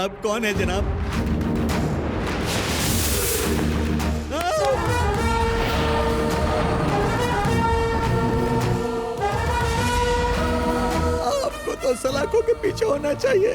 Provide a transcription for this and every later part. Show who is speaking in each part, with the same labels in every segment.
Speaker 1: आप कौन है जनाब? आपको तो सलाखों के पीछे होना चाहिए।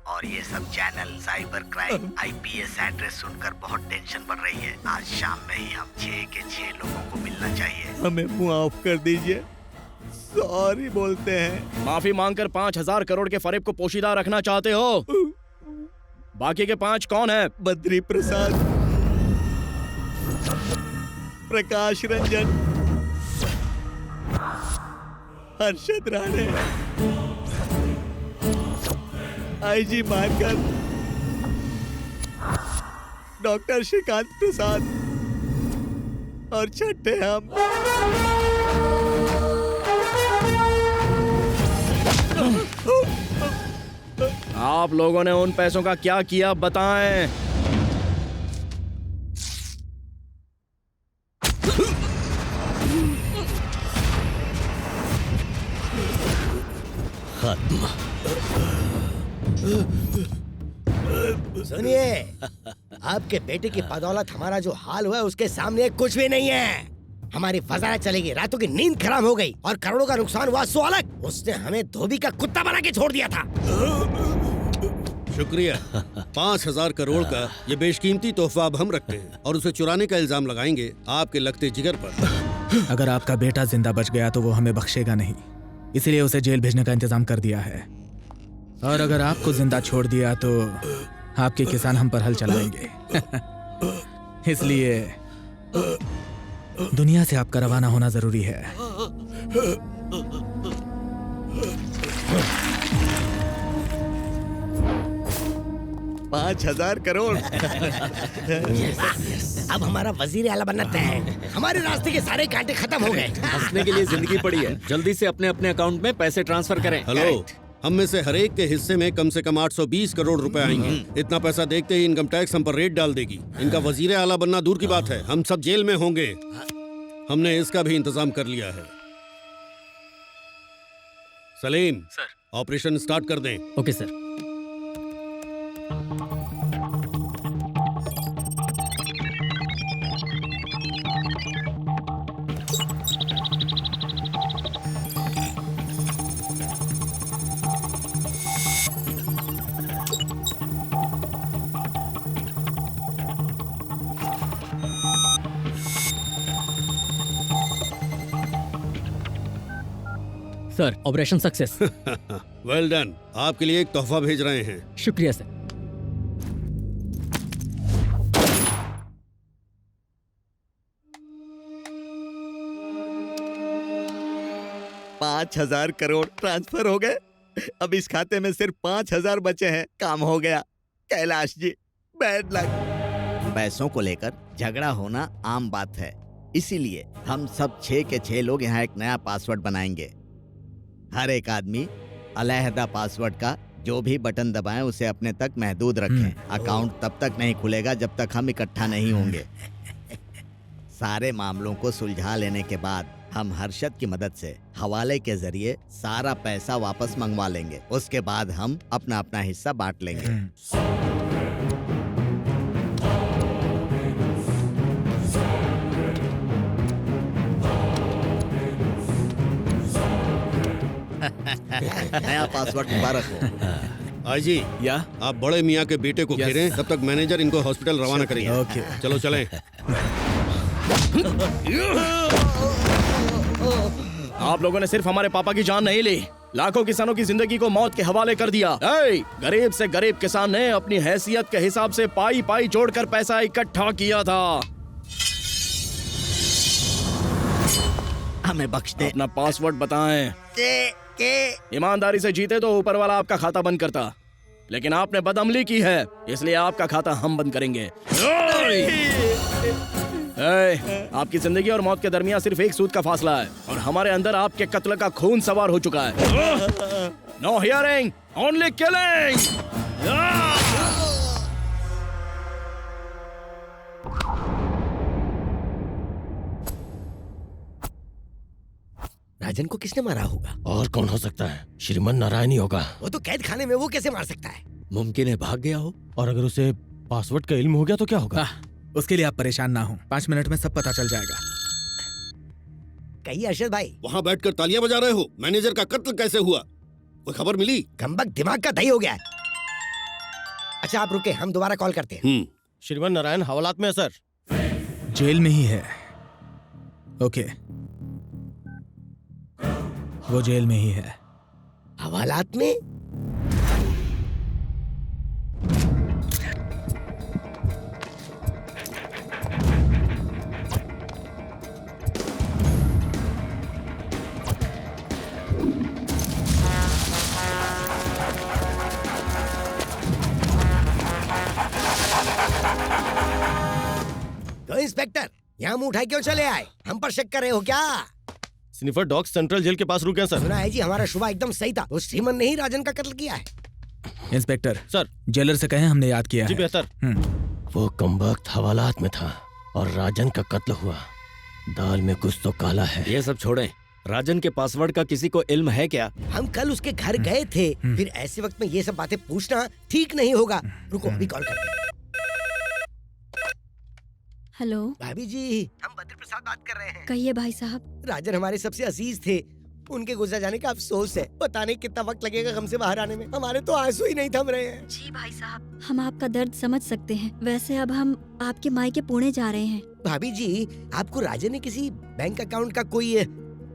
Speaker 2: और ये सब channel cyber crime IPS address सुनकर बहुत टेंशन बढ़ रही है। आज शाम में ही हम 6 के 6 लोगों को मिलना चाहिए।
Speaker 1: हमें माफ कर दीजिए, सॉरी बोलते हैं।
Speaker 3: माफी मांगकर 5,000 करोड़ के फरेब को पोशीदा रखना चाहते हो? बाकी के 5 कौन है?
Speaker 1: बद्री प्रसाद, प्रकाश रंजन, हर्षद राणे, आईजी मारकर, डॉक्टर श्रीकांत प्रसाद और छठे हम।
Speaker 3: आप लोगों ने उन पैसों का क्या किया बताएं।
Speaker 4: सुनिए, आपके बेटे की बदौलत हमारा जो हाल हुआ है उसके सामने कुछ भी नहीं है। हमारी वजारत चलेगी, रातों की नींद खराब हो गई और करोड़ों का नुकसान हुआ सो अलग। उसने हमें धोबी का कुत्ता बना के छोड़ दिया था।
Speaker 5: शुक्रिया। 5,000 करोड़ का ये बेशकीमती तोहफा अब हम रखते हैं और उसे चुराने का इल्जाम लगाएंगे आपके लगते जिगर पर।
Speaker 6: अगर आपका बेटा जिंदा बच गया तो वो हमें बख्शेगा नहीं, इसलिए उसे जेल भेजने का इंतजाम कर दिया है। और अगर आपको जिंदा छोड़ दिया तो आपके किसान हम पर हल चलाएंगे। इसलिए दुनिया से आपका रवाना होना जरूरी है।
Speaker 1: 5,000 करोड़।
Speaker 4: अब हमारा वजीर आला बनना तय है। हमारे रास्ते के सारे कांटे खत्म हो गए।
Speaker 7: हंसने के लिए जिंदगी पड़ी है। जल्दी से अपने अपने अकाउंट में पैसे ट्रांसफर करें।
Speaker 5: हेलो, हम में से हर एक के हिस्से में कम से कम 820 करोड़ रुपए आएंगे। इतना पैसा देखते ही इनकम टैक्स हम पर रेट डाल देगी। इनका वजीर आला बनना दूर की बात है, हम सब जेल में होंगे। हमने इसका भी इंतजाम कर लिया है। सलीम
Speaker 7: सर,
Speaker 5: ऑपरेशन स्टार्ट कर दें।
Speaker 7: Okay sir. Sir, operation success.
Speaker 5: Well done. आपके लिए एक तोहफा भेज रहे हैं।
Speaker 7: शुक्रिया सर।
Speaker 1: पाँच 5,000 करोड़ ट्रांसफर हो गए। अब इस खाते में सिर्फ 5,000 बचे हैं। काम हो गया। Kailash ji, bad luck.
Speaker 2: पैसों को लेकर झगड़ा होना आम बात है, इसीलिए हम सब 6 के 6 लोग यहाँ एक नया पासवर्ड बनाएंगे। हर एक आदमी अलहदा पासवर्ड का जो भी बटन दबाएं उसे अपने तक महदूद रखें। अकाउंट तब तक नहीं खुलेगा जब तक हम इकट्ठा नहीं होंगे। सारे मामलों को सुलझा लेने के बाद हम हर्षद की मदद से हवाले के जरिए सारा पैसा वापस मंगवा लेंगे। उसके बाद हम अपना अपना हिस्सा बांट लेंगे। नया पासवर्ड मुबारक हो।
Speaker 5: आईजी,
Speaker 6: या
Speaker 5: आप बड़े मियाँ के बेटे को घेरें, तब तक मैनेजर इनको हॉस्पिटल रवाना करेंगे।
Speaker 6: ओके।
Speaker 5: चलो चलें।
Speaker 3: आप लोगों ने सिर्फ हमारे पापा की जान नहीं ली, लाखों किसानों की जिंदगी को मौत के हवाले कर दिया। गरीब से गरीब किसान ने अपनी हैसियत के हिसाब से पाई पाई जोड़कर पैसा इकट्ठा किया था।
Speaker 2: हमें बख्श दे।
Speaker 3: अपना पासवर्ड बताएं।
Speaker 2: के
Speaker 3: ईमानदारी से जीते तो ऊपर वाला आपका खाता बंद करता, लेकिन आपने बदअमली की है, इसलिए आपका खाता हम बंद करेंगे। आपकी जिंदगी और मौत के दरमियान सिर्फ एक सूद का फासला है और हमारे अंदर आपके कत्ल का खून सवार हो चुका है। No hearing, only killing.
Speaker 4: Rajan को किसने मारा होगा?
Speaker 3: और कौन हो सकता है? श्रीमन नारायण ही होगा।
Speaker 4: वो तो कैद खाने में, वो कैसे मार सकता है?
Speaker 7: मुमकिन है भाग गया हो।
Speaker 3: और अगर उसे पासवर्ड का इल्म हो गया तो क्या होगा?
Speaker 6: उसके लिए आप परेशान ना हो, 5 मिनट में सब पता चल जाएगा।
Speaker 4: कहिए अरशद भाई।
Speaker 5: वहाँ बैठकर तालियां बजा रहे हो। मैनेजर का कत्ल कैसे हुआ, कोई खबर मिली?
Speaker 4: कमबख्त दिमाग का दही हो गया है। अच्छा आप रुके, हम दोबारा कॉल करते हैं।
Speaker 3: श्रीमन नारायण हवालात में है सर।
Speaker 6: जेल में ही है। ओके, वो जेल में ही है।
Speaker 4: हवालात में? तो इंस्पेक्टर, यहाँ मुंह उठाए क्यों चले आए? हम पर शक कर रहे हो क्या?
Speaker 3: स्निफर डॉग सेंट्रल जेल के पास रुके हैं सर।
Speaker 4: सुना है जी, हमारा शुभा एकदम सही था। उस श्रीमन ने ही राजन का कत्ल किया है।
Speaker 6: Inspector
Speaker 3: sir.
Speaker 6: जेलर से कहें हमने याद किया
Speaker 3: जी
Speaker 6: है।
Speaker 3: बेहतर।
Speaker 6: हम्म।
Speaker 3: वो कमबख्त हवालात में था और राजन का कत्ल हुआ। दाल में कुछ तो काला है।
Speaker 7: ये सब छोड़ें, राजन के पासवर्ड का किसी को इल्म है क्या?
Speaker 4: हम कल उसके घर गए थे, फिर ऐसे वक्त में ये सब बातें पूछना ठीक नहीं होगा। रुको अभी कॉल करते हैं।
Speaker 8: हेलो
Speaker 4: भाभी जी, हम बद्र प्रसाद बात कर रहे हैं।
Speaker 8: कहिए भाई साहब।
Speaker 4: राजन हमारे सबसे अजीज थे, उनके गुजर जाने का अफसोस है। पता नहीं कितना वक्त लगेगा गम से बाहर आने में। हमारे तो आंसू ही नहीं थम रहे हैं।
Speaker 8: जी भाई साहब, हम आपका दर्द समझ सकते हैं। वैसे अब हम आपके मायके पुणे जा रहे हैं।
Speaker 4: भाभी जी, आपको राजन ने किसी बैंक अकाउंट का कोई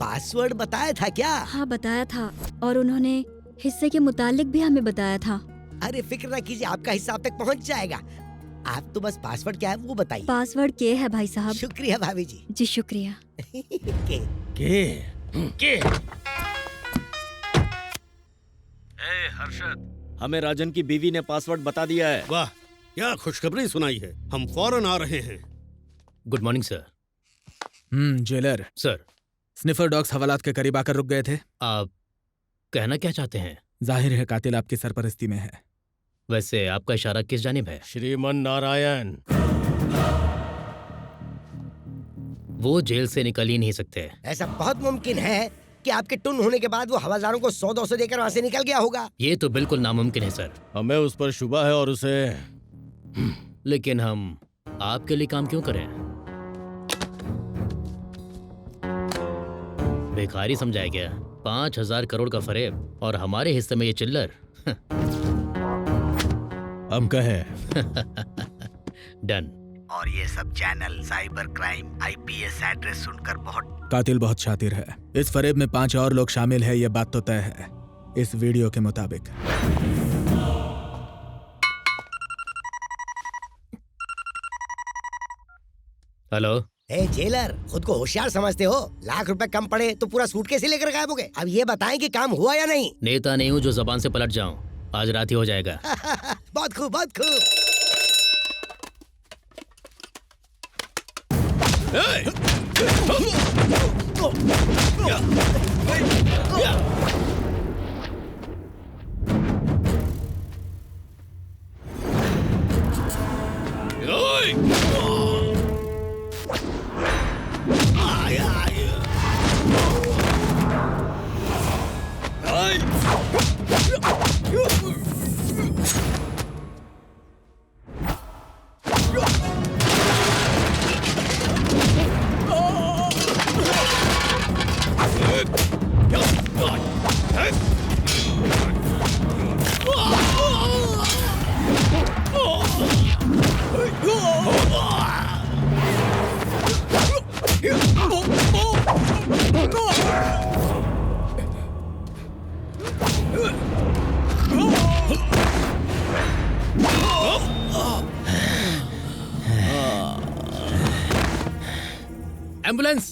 Speaker 4: पासवर्ड बताया था क्या?
Speaker 8: हाँ बताया था, और उन्होंने हिस्से के मुतालिक भी हमें बताया था।
Speaker 4: अरे फिक्र ना कीजिए, आपका हिस्सा आप तक पहुंच जाएगा। आप तो बस पासवर्ड क्या है वो बताइए।
Speaker 8: पासवर्ड के है भाई साहब।
Speaker 4: शुक्रिया भाभी जी।
Speaker 8: जी शुक्रिया।
Speaker 4: के
Speaker 7: हर्षद, हमें राजन की बीवी ने पासवर्ड बता दिया है।
Speaker 5: वाह, क्या खुशखबरी सुनाई है। हम फौरन आ रहे हैं।
Speaker 3: Good morning sir.
Speaker 6: Jailer
Speaker 3: sir,
Speaker 6: sniffer dogs हवालात के करीब आकर रुक गए थे।
Speaker 3: आप कहना क्या चाहते हैं?
Speaker 6: जाहिर है कातिल आपकी सरपरस्ती में है।
Speaker 3: वैसे आपका इशारा किस जानिब है? श्रीमन नारायण। वो जेल से निकल ही नहीं सकते।
Speaker 4: ऐसा बहुत मुमकिन है कि आपके टुन होने के बाद वो हवालदारों को 100-200 देकर वहाँ से निकल गया होगा।
Speaker 3: ये तो बिल्कुल नामुमकिन है सर। हमें उस पर शुबा है और उसे लेकिन हम आपके लिए काम क्यों करें? बेकारी समझाया गया। 5,000 करोड़ का फरेब और हमारे हिस्से में ये चिल्लर। हम कहें डन।
Speaker 2: और ये सब channel cyber crime IPS address सुनकर बहुत
Speaker 6: कातिल बहुत शातिर है। इस फरेब में 5 और लोग शामिल है, ये बात तो तय है इस वीडियो के मुताबिक।
Speaker 3: हेलो।
Speaker 4: ए जेलर, खुद को होशियार समझते हो? लाख रुपए कम पड़े तो पूरा सूटकेस ही लेकर गायब हो गए। अब ये बताएं कि काम हुआ या नहीं?
Speaker 3: नेता नहीं हूँ जो जबान से पलट जाऊं। आज रात ही हो जाएगा।
Speaker 4: बहुत खूब, बहुत खूब।
Speaker 3: एम्बुलेंस।